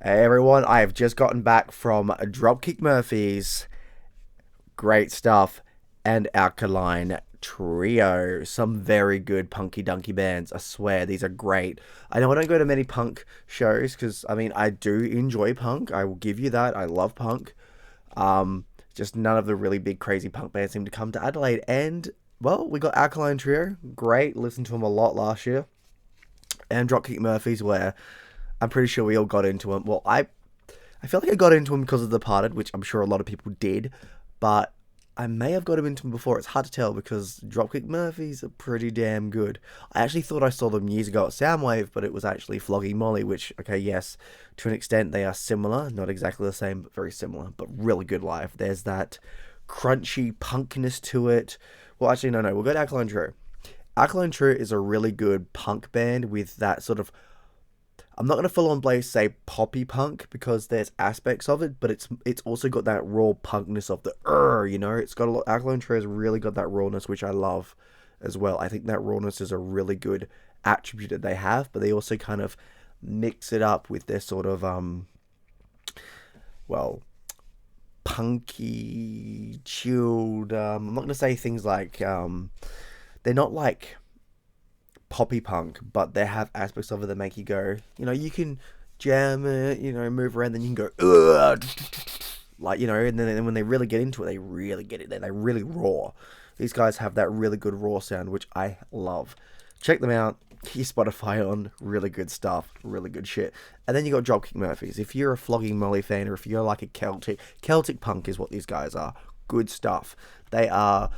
Hey everyone, I have just gotten back from Dropkick Murphys. Great stuff. And Alkaline Trio. Some very good punky dunky bands. I swear, these are great. I know I don't go to many punk shows because, I mean, I do enjoy punk. I will give you that. I love punk. Just none of the really big, crazy punk bands seem to come to Adelaide. And, well, we got Alkaline Trio. Great. Listened to them a lot last year. And Dropkick Murphys, where I'm pretty sure we all got into them. Well, I feel like I got into them because of The Departed, which I'm sure a lot of people did, but I may have got into them before. It's hard to tell because Dropkick Murphys are pretty damn good. I actually thought I saw them years ago at Soundwave, but it was actually Flogging Molly, which, okay, yes, to an extent they are similar. Not exactly the same, but very similar, but really good live. There's that crunchy punkness to it. Well, actually, no, we'll go to Alkaline Trio. Alkaline Trio is a really good punk band with that sort of, I'm not going to full on blame say poppy punk because there's aspects of it, but it's also got that raw punkness of the it's got a lot. Alkaline Trio has really got that rawness, which I love as well. I think that rawness is a really good attribute that they have, but they also kind of mix it up with their sort of well, punky, chilled. I'm not going to say things like they're not like poppy punk, but they have aspects of it that make you go, you can jam it, move around, then you can go, ugh, like, and then when they really get into it, they really get it. They really raw. These guys have that really good raw sound, which I love. Check them out. Keep your Spotify on. Really good stuff. Really good shit. And then you got Dropkick Murphys. If you're a Flogging Molly fan, or if you're like a Celtic punk is what these guys are. Good stuff. They are.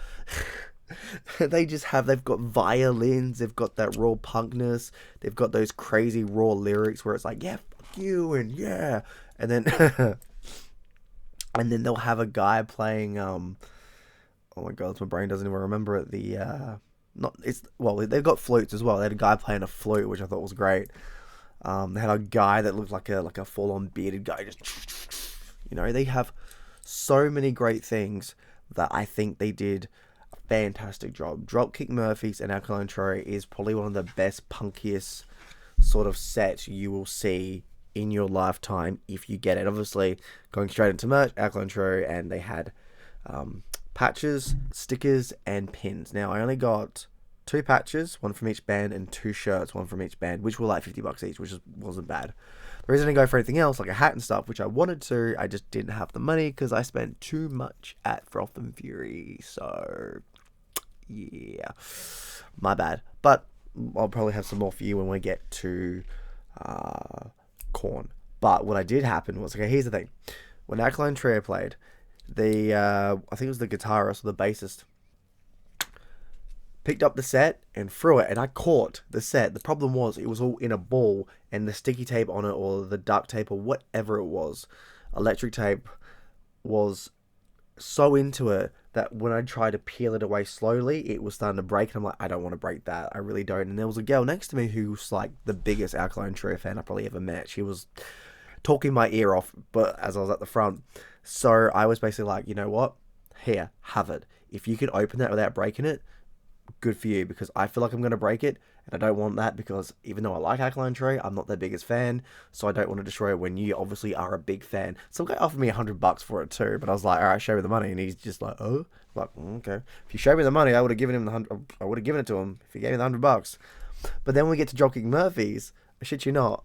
They've got violins, they've got that raw punkness, they've got those crazy raw lyrics where it's like, yeah, fuck you, and yeah, and then and then they'll have a guy playing oh my god, my brain doesn't even remember it. They've got flutes as well. They had a guy playing a flute, which I thought was great. They had a guy that looked like a full on bearded guy, just they have so many great things that I think they did fantastic job. Dropkick Murphys and Alkaline Trio is probably one of the best, punkiest sort of sets you will see in your lifetime if you get it. Obviously, going straight into merch, Alkaline Trio, and they had patches, stickers, and pins. Now, I only got 2 patches, one from each band, and 2 shirts, one from each band, which were like $50 each, which wasn't bad. The reason I didn't go for anything else, like a hat and stuff, which I wanted to, I just didn't have the money because I spent too much at Froth and Fury. So, yeah, my bad. But I'll probably have some more for you when we get to Corn. But what I did happen was, okay, here's the thing. When Alkaline Trio played, I think it was the guitarist or the bassist, picked up the set and threw it, and I caught the set. The problem was it was all in a ball, and the sticky tape on it, or the duct tape, or whatever it was, electric tape, was so into it that when I tried to peel it away slowly, it was starting to break, and I'm like, I don't want to break that. I really don't. And there was a girl next to me who was like the biggest Alkaline Trio fan I probably ever met. She was talking my ear off, but as I was at the front. So I was basically like, you know what? Here, have it. If you can open that without breaking it, good for you, because I feel like I'm going to break it, and I don't want that, because even though I like Alkaline Trio, I'm not their biggest fan, so I don't want to destroy it when you obviously are a big fan. Some guy offered me $100 for it too, but I was like, all right, show me the money, and he's just like, oh, like, okay. If you showed me the money, I would have given him I would have given it to him if he gave me the $100. But then when we get to Dropkick Murphys, I shit you not,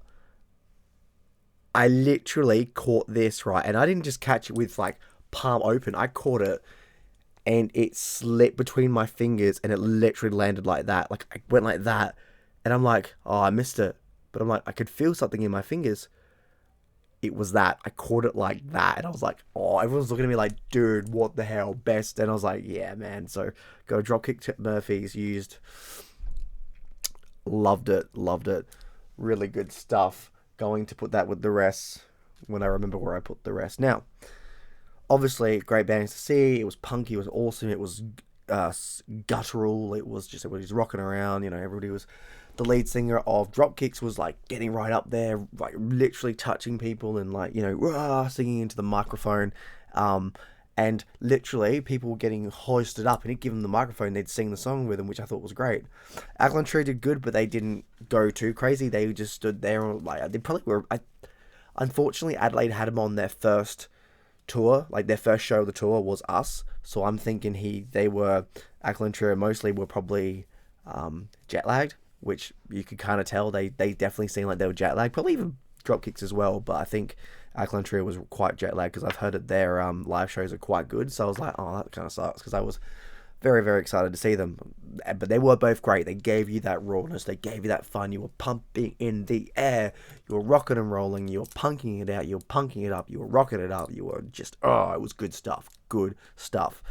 I literally caught this, right, and I didn't just catch it with like palm open. I caught it, and it slipped between my fingers, and it literally landed like that. Like, I went like that, and I'm like, oh, I missed it. But I'm like, I could feel something in my fingers. It was that. I caught it like that, and I was like, oh, everyone's looking at me like, dude, what the hell, best. And I was like, yeah, man. So, go Dropkick Murphys, used. Loved it. Really good stuff. Going to put that with the rest when I remember where I put the rest. Now, obviously, great bands to see. It was punky. It was awesome. It was guttural. It was just everybody was rocking around. Everybody was. The lead singer of Dropkicks was like getting right up there, like literally touching people and like rah, singing into the microphone. And literally people were getting hoisted up, and he'd give them the microphone, they'd sing the song with them, which I thought was great. Alkaline Trio did good, but they didn't go too crazy. They just stood there and like they probably were. Unfortunately, Adelaide had them on their first tour, like their first show of the tour was us. So I'm thinking Alkaline Trio mostly were probably jet lagged, which you could kind of tell. They definitely seemed like they were jet lagged, probably even Dropkicks as well. But I think Alkaline Trio was quite jet lagged because I've heard that their live shows are quite good. So I was like, oh, that kind of sucks because I was very, very excited to see them. But they were both great. They gave you that rawness. They gave you that fun. You were pumping in the air. You were rocking and rolling. You were punking it out. You were punking it up. You were rocking it up. You were just, oh, it was good stuff. Good stuff.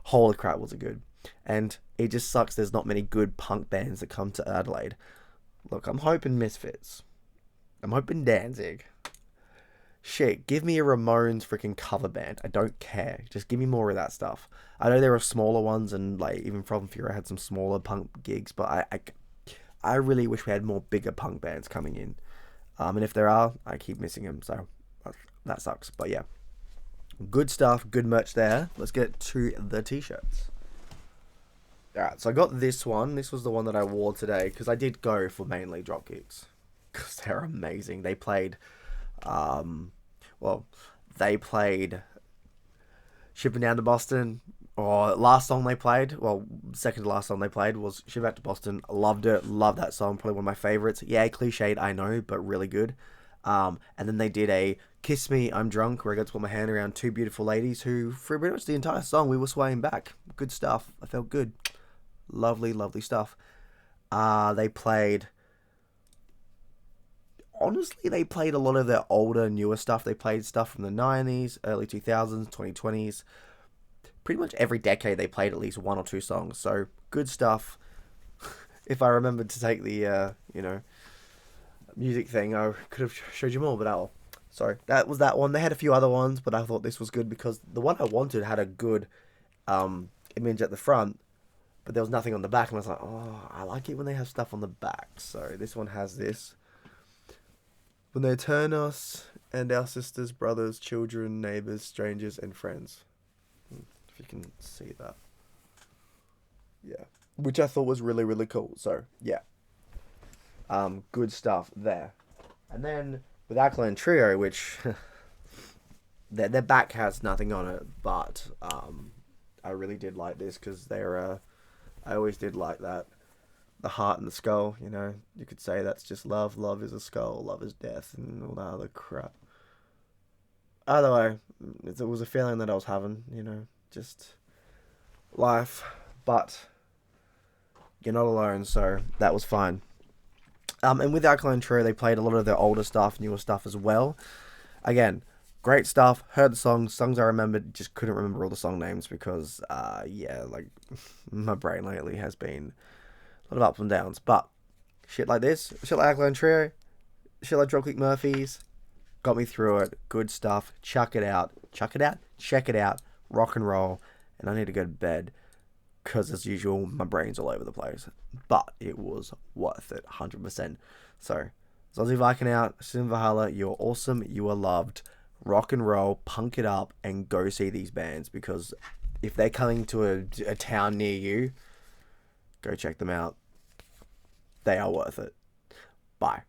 Holy crap, was it good. And it just sucks there's not many good punk bands that come to Adelaide. Look, I'm hoping Misfits. I'm hoping Danzig. Shit, give me a Ramones freaking cover band. I don't care. Just give me more of that stuff. I know there are smaller ones, and like even From Fury had some smaller punk gigs, but I really wish we had more bigger punk bands coming in. And if there are, I keep missing them, so that sucks. But yeah, good stuff, good merch there. Let's get to the t-shirts. Alright, so I got this one. This was the one that I wore today because I did go for mainly Dropkicks because they're amazing. They played. They played Shipping Down to Boston, or last song they played, second to last song they played was Ship Out to Boston. Loved it, loved that song, probably one of my favorites. Yeah, cliched, I know, but really good. And then they did a Kiss Me, I'm Drunk, where I got to put my hand around two beautiful ladies who, for pretty much the entire song, we were swaying back. Good stuff. I felt good. Lovely, lovely stuff. They played... Honestly, they played a lot of their older, newer stuff. They played stuff from the 90s, early 2000s, 2020s. Pretty much every decade they played at least one or two songs. So, good stuff. If I remembered to take the, music thing, I could have showed you more, but oh, sorry. That was that one. They had a few other ones, but I thought this was good because the one I wanted had a good image at the front, but there was nothing on the back, and I was like, oh, I like it when they have stuff on the back. So, this one has this. When they turn us and our sisters, brothers, children, neighbours, strangers, and friends. If you can see that. Yeah. Which I thought was really, really cool. So, yeah. Good stuff there. And then with Alkaline Trio, which their back has nothing on it, but I really did like this because they're, I always did like that. The heart and the skull, you could say that's just love. Love is a skull. Love is death, and all that other crap. Either way, it was a feeling that I was having, just life. But you're not alone, so that was fine. And with Alkaline Trio, they played a lot of their older stuff, newer stuff as well. Again, great stuff. Heard the songs I remembered, just couldn't remember all the song names because, my brain lately has been of ups and downs, but shit like this, shit like Alkaline Trio, shit like Dropkick Murphys, got me through it. Good stuff. Check it out, check it out, rock and roll. And I need to go to bed because, as usual, my brain's all over the place. But it was worth it, 100%. So, Aussie Viking out, Sim Valhalla, you're awesome, you are loved. Rock and roll, punk it up, and go see these bands because if they're coming to a town near you, go check them out. They are worth it. Bye.